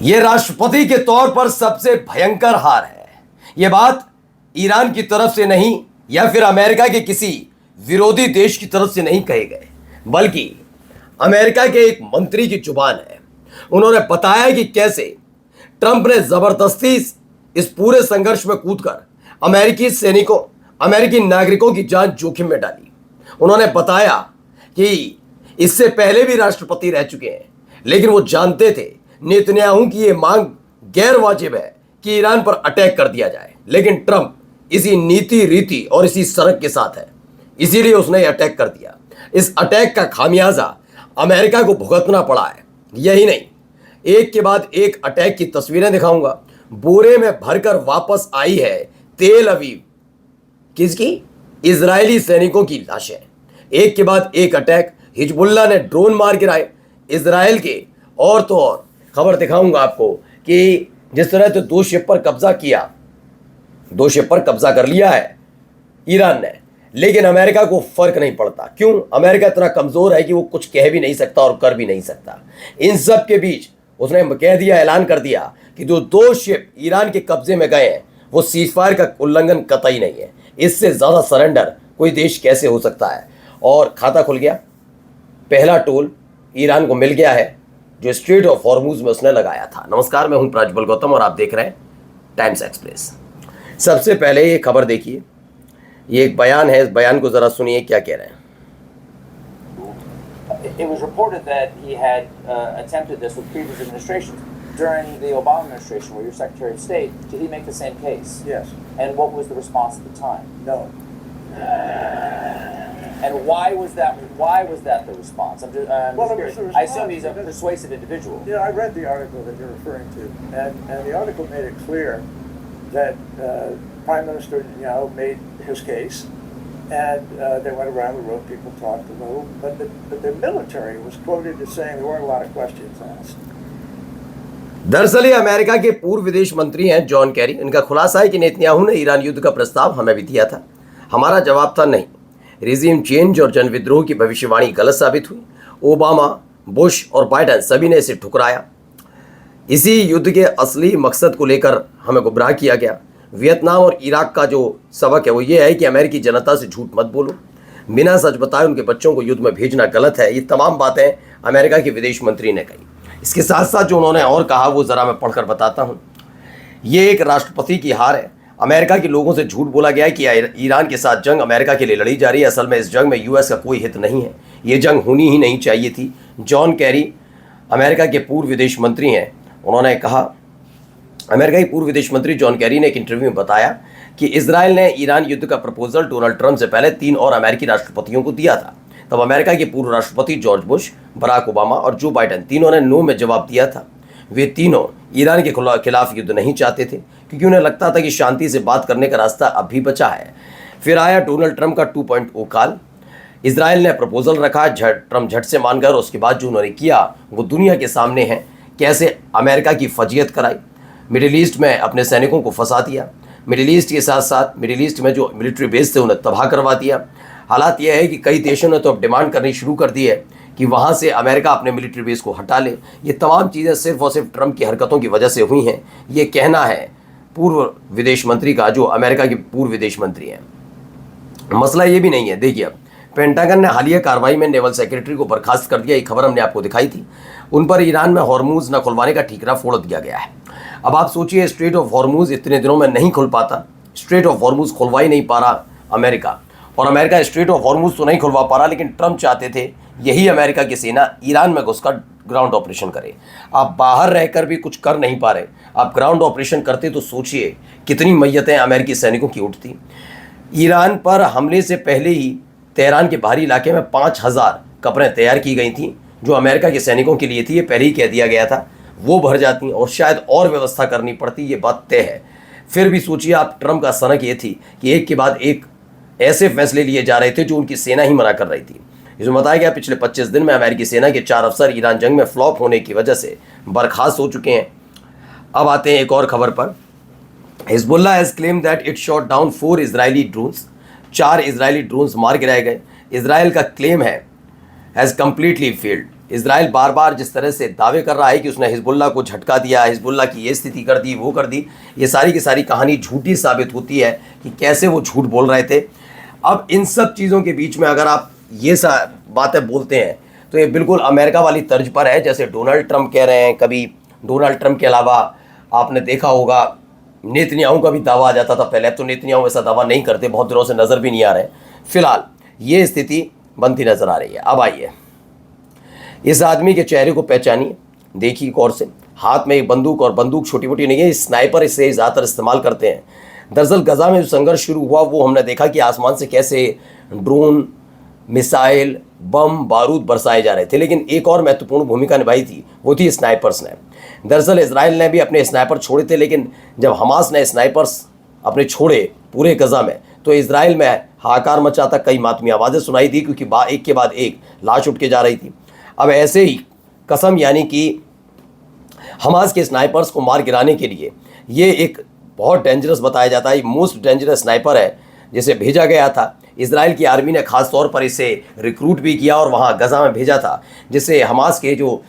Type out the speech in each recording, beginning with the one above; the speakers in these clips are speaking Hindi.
यह राष्ट्रपति के तौर पर सबसे भयंकर हार है। यह बात ईरान की तरफ से नहीं या फिर अमेरिका के किसी विरोधी देश की तरफ से नहीं कहे गए, बल्कि अमेरिका के एक मंत्री की जुबान है। उन्होंने बताया कि कैसे ट्रंप ने जबरदस्ती इस पूरे संघर्ष में कूदकर अमेरिकी सैनिकों, अमेरिकी नागरिकों की जान जोखिम में डाली। उन्होंने बताया कि इससे पहले भी राष्ट्रपति रह चुके हैं, लेकिन वो जानते थे नेतन्याहू की ये मांग गैर वाजिब है कि ईरान पर अटैक कर दिया जाए, लेकिन ट्रंप इसी नीति रीति और इसी सड़क के साथ है, इसीलिए उसने अटैक कर दिया। इस अटैक का खामियाजा अमेरिका को भुगतना पड़ा है। यही नहीं, एक के बाद एक अटैक की तस्वीरें दिखाऊंगा। बोरे में भरकर वापस आई है तेल अवीव किसकी? इजरायली सैनिकों की लाशें। एक के बाद एक अटैक, हिजबुल्लाह ने ड्रोन मार गिराए इजराइल के। और तो और खबर दिखाऊंगा आपको कि जिस तरह से दो शिप पर कब्जा कर लिया है ईरान ने, लेकिन अमेरिका को फर्क नहीं पड़ता। क्यों? अमेरिका इतना कमजोर है कि वो कुछ कह भी नहीं सकता और कर भी नहीं सकता। इन सब के बीच उसने कह दिया, ऐलान कर दिया कि जो दो शिप ईरान के कब्जे में गए हैं वो सीजफायर का उल्लंघन कतई नहीं है। इससे ज्यादा सरेंडर कोई देश कैसे हो सकता है? और खाता खुल गया, पहला टोल ईरान को मिल गया है जो स्ट्रेट ऑफ हॉर्मुज में उसने लगाया था। नमस्कार, मैं हूं प्राज्वल गौतम और आप देख रहे हैं टाइम्स एक्सप्रेस। सबसे पहले ये खबर देखिए, ये एक बयान है, इस बयान को जरा सुनिए क्या कह रहे हैं। It was reported that he had attempted this with previous administrations. During the Obama administration, where you're Secretary of State, did he make the same case? Yes. And what was the response at the time? No. And why was that? Why was that the response? I'm just Well, it was curious. the I assume response he's a because- persuasive individual. Yeah, I read the article that you're referring to, and the article made it clear that Prime Minister Netanyahu made his case, and they went around the room, people talked a little, but the military was quoted as saying there weren't a lot of questions asked. दरअसल ये अमेरिका के पूर्व विदेश मंत्री हैं जॉन कैरी। इनका खुलासा है कि नेतन्याहू ने ईरान युद्ध का प्रस्ताव हमें भी दिया था, हमारा जवाब था नहीं। रिजीम चेंज और जन विद्रोह की भविष्यवाणी गलत साबित हुई। ओबामा, बुश और बाइडेन सभी ने इसे ठुकराया। इसी युद्ध के असली मकसद को लेकर हमें गुमराह किया गया। वियतनाम और इराक का जो सबक है वो ये है कि अमेरिकी जनता से झूठ मत बोलो, बिना सच बताए उनके बच्चों को युद्ध में भेजना गलत है। ये तमाम बातें अमेरिका के विदेश मंत्री ने कही। इसके साथ साथ जो उन्होंने और कहा वो ज़रा मैं पढ़कर बताता हूँ। ये एक राष्ट्रपति की हार है। अमेरिका के लोगों से झूठ बोला गया है कि ईरान के साथ जंग अमेरिका के लिए लड़ी जा रही है। असल में इस जंग में यूएस का कोई हित नहीं है, ये जंग होनी ही नहीं चाहिए थी। जॉन कैरी अमेरिका के पूर्व विदेश मंत्री हैं। उन्होंने कहा, अमेरिका के पूर्व विदेश मंत्री जॉन कैरी ने एक इंटरव्यू में बताया कि इजराइल ने ईरान युद्ध का प्रपोजल डोनाल्ड ट्रंप से पहले 3 और अमेरिकी राष्ट्रपतियों को दिया था। तब अमेरिका के पूर्व राष्ट्रपति जॉर्ज बुश, बराक ओबामा और जो बाइडेन तीनों ने नो में जवाब दिया था। वे तीनों ईरान के खिलाफ युद्ध नहीं चाहते थे, क्योंकि उन्हें लगता था कि शांति से बात करने का रास्ता अब भी बचा है। फिर आया डोनाल्ड ट्रंप का 2.0 काल। इजराइल ने प्रपोजल रखा, ट्रंप झट से मान गए। उसके बाद जो उन्होंने किया वो दुनिया के सामने है। कैसे अमेरिका की फजीयत कराई, मिडिल ईस्ट में अपने सैनिकों को फंसा दिया, मिडिल ईस्ट के साथ साथ मिडिल ईस्ट में जो मिलिट्री बेस थे उन्हें तबाह करवा दिया। हालात यह है कि कई देशों ने तो अब डिमांड करनी शुरू कर दी है कि वहाँ से अमेरिका अपने मिलिट्री बेस को हटा ले। ये तमाम चीज़ें सिर्फ और सिर्फ ट्रंप की हरकतों की वजह से हुई हैं, ये कहना है पूर्व विदेश मंत्री का, जो अमेरिका के पूर्व विदेश मंत्री हैं। मसला ये भी नहीं है। देखिए, अब पेंटागन ने हालिया कार्रवाई में नेवल सेक्रेटरी को बर्खास्त कर दिया। ये खबर हमने आपको दिखाई थी। उन पर ईरान में हॉर्मुज न खुलवाने का ठीकरा फोड़ दिया गया है। अब आप सोचिए, स्ट्रेट ऑफ हॉर्मुज इतने दिनों में नहीं खुल पाता। स्ट्रेट ऑफ हॉर्मुज खुलवा ही नहीं पा रहा अमेरिका, और अमेरिका स्ट्रेट ऑफ हॉर्मुज तो नहीं खुलवा पा रहा, लेकिन ट्रंप चाहते थे यही अमेरिका की सेना ईरान में घुसकर ग्राउंड ऑपरेशन करे। आप बाहर रहकर भी कुछ कर नहीं पा रहे, आप ग्राउंड ऑपरेशन करते तो सोचिए कितनी मैयतें अमेरिकी सैनिकों की उठती। ईरान पर हमले से पहले ही तेहरान के बाहरी इलाके में 5000 कब्रें तैयार की गई थीं, जो अमेरिका के सैनिकों के लिए थी। ये पहले ही कह दिया गया था, वो भर जाती और शायद और व्यवस्था करनी पड़ती, ये बात तय है। फिर भी सोचिए आप, ट्रंप का सनक ये थी कि एक के बाद एक ऐसे फैसले लिए जा रहे थे जो उनकी सेना ही मना कर रही थी। इसमें बताया गया पिछले 25 दिन में अमेरिकी सेना के 4 अफसर ईरान जंग में फ्लॉप होने की वजह से बर्खास्त हो चुके हैं। अब आते हैं एक और खबर पर। Hezbollah has claim that it shot down 4 Israeli drones. 4 Israeli drones मार गिराए गए। इजराइल का क्लेम है हैज़ कम्प्लीटली फेल्ड। इजराइल बार बार जिस तरह से दावे कर रहा है कि उसने हिजबुल्ला को झटका दिया, हिजबुल्ला की ये स्थिति कर दी, वो कर दी, ये सारी की सारी कहानी झूठी साबित होती है कि कैसे वो झूठ बोल रहे थे। अब इन सब चीज़ों के बीच में अगर आप ये बातें बोलते हैं तो ये बिल्कुल अमेरिका वाली तर्ज पर है, जैसे डोनाल्ड ट्रंप कह रहे हैं। कभी डोनाल्ड ट्रंप के अलावा आपने देखा होगा नेतन्याहू का भी दावा आ जाता था पहले। अब तो नेतन्याहू ऐसा दावा नहीं करते, बहुत दिनों से नज़र भी नहीं आ रहे। फिलहाल ये स्थिति बनती नज़र आ रही है। अब आइए इस आदमी के चेहरे को पहचानिए, देखिए गौर से। हाथ में एक बंदूक, और बंदूक छोटी मोटी नहीं है, स्नाइपर इसे ज़्यादातर इस्तेमाल करते हैं। दरअसल गजा में जो संघर्ष शुरू हुआ वो हमने देखा कि आसमान से कैसे ड्रोन, मिसाइल, बम, बारूद बरसाए जा रहे थे, लेकिन एक और महत्वपूर्ण भूमिका निभाई थी, वो थी स्नाइपर्स ने। दरअसल इजराइल ने भी अपने स्नाइपर छोड़े थे, लेकिन जब हमास ने स्नाइपर्स अपने छोड़े पूरे गजा में तो इजराइल में हाहाकार मचा था। कई मातमी आवाज़ें सुनाई दी क्योंकि एक के बाद एक लाश उठ के जा रही थी। अब ऐसे ही कसम यानी कि हमास के स्नाइपर्स को मार गिराने के लिए ये एक बहुत डेंजरस बताया जाता है, मोस्ट डेंजरस स्नाइपर है जिसे भेजा गया था। इजराइल की आर्मी ने ख़ास तौर पर इसे रिक्रूट भी किया और वहाँ गजा में भेजा था, जिससे हमास के जो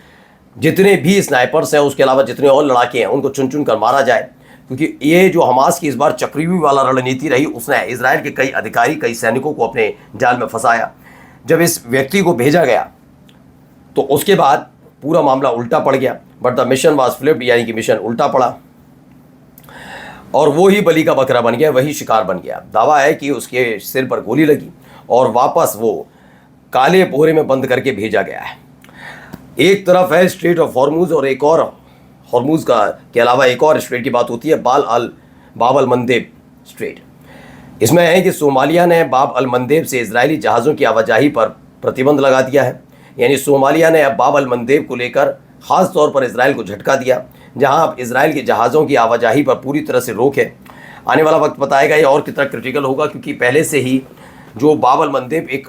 जितने भी स्नाइपर्स हैं, उसके अलावा जितने और लड़ाके हैं, उनको चुन चुन कर मारा जाए। क्योंकि ये जो हमास की इस बार चक्रव्यूह वाला रणनीति रही, उसने इजराइल के कई अधिकारी, कई सैनिकों को अपने जाल में फंसाया। जब इस व्यक्ति को भेजा गया तो उसके बाद पूरा मामला उल्टा पड़ गया। But the mission was flipped, यानी कि मिशन उल्टा पड़ा और वो ही बलि का बकरा बन गया, वही शिकार बन गया। दावा है कि उसके सिर पर गोली लगी और वापस वो काले बोरे में बंद करके भेजा गया है। एक तरफ है स्ट्रेट ऑफ हॉर्मुज और एक और हॉर्मुज के अलावा एक और स्ट्रेट की बात होती है, बाब अल मंदेब स्ट्रेट। इसमें है कि सोमालिया ने बाब अल मंदेब से इजरायली जहाज़ों की आवाजाही पर प्रतिबंध लगा दिया है। यानी सोमालिया ने अब बाब अल मंदेब को लेकर ख़ास तौर पर इजराइल को झटका दिया, जहां अब इजराइल के जहाज़ों की आवाजाही पर पूरी तरह से रोक है। आने वाला वक्त बताएगा ये और कितना क्रिटिकल होगा, क्योंकि पहले से ही जो बाब अल मंदेब एक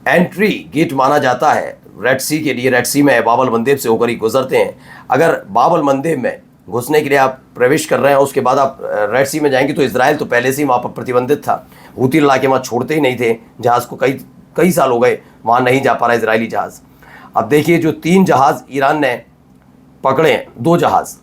एंट्री गेट माना जाता है रेड सी के लिए, रेड सी में बाब अल मंदेब से होकर ही गुजरते हैं। अगर बाब अल मंदेब में घुसने के लिए आप प्रवेश कर रहे हैं, उसके बाद आप रेड सी में जाएंगे, तो इजराइल तो पहले से ही वहाँ पर प्रतिबंधित था। हूती इलाके वहाँ छोड़ते ही नहीं थे जहाज़ को, कई साल हो गए वहाँ नहीं जा पा रहा इजरायली जहाज़। अब देखिए जो 3 जहाज़ ईरान ने पकड़े हैं, 2 जहाज़,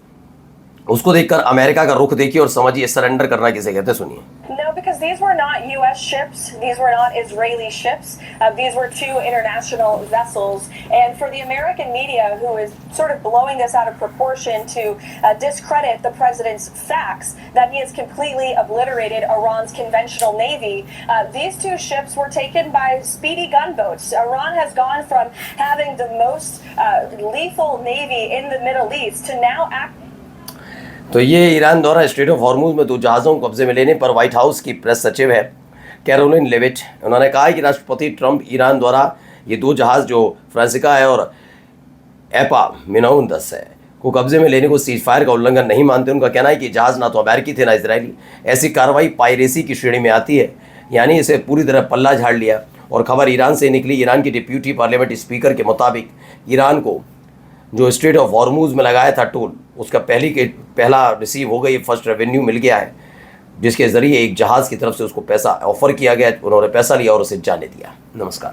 उसको देखकर अमेरिका का रुख देखिए और समझिए सरेंडर करना किसे कहते हैं। सुनिए। No, because these were not U.S. ships. These were not Israeli ships. These were 2 international vessels. And for the American media, who is sort of blowing this out of proportion to discredit the president's facts that he has completely obliterated Iran's conventional navy, these 2 ships were taken by speedy gunboats. Iran has gone from having the most lethal navy in the Middle East to now act. तो ये ईरान द्वारा स्ट्रेट ऑफ हॉर्मुज में 2 जहाज़ों को कब्जे में लेने पर व्हाइट हाउस की प्रेस सचिव है कैरोलिन लेविट, उन्होंने कहा है कि राष्ट्रपति ट्रंप ईरान द्वारा ये 2 जहाज़ जो फ्रांसिका है और एपा मिनाउंदस है को कब्जे में लेने को सीज फायर का उल्लंघन नहीं मानते। उनका कहना है कि जहाज़ ना तो अमेरिकी थे ना इजरायली। ऐसी कार्रवाई पायरेसी की श्रेणी में आती है, यानी इसे पूरी तरह पल्ला झाड़ लिया। और खबर ईरान से निकली। ईरान के डिप्यूटी पार्लियामेंट स्पीकर के मुताबिक ईरान को जो स्ट्रेट ऑफ हॉर्मुज में लगाया था टोल, उसका पहला रिसीव हो गई, फर्स्ट रेवेन्यू मिल गया है, जिसके ज़रिए एक जहाज़ की तरफ से उसको पैसा ऑफर किया गया। उन्होंने पैसा लिया और उसे जाने दिया। नमस्कार।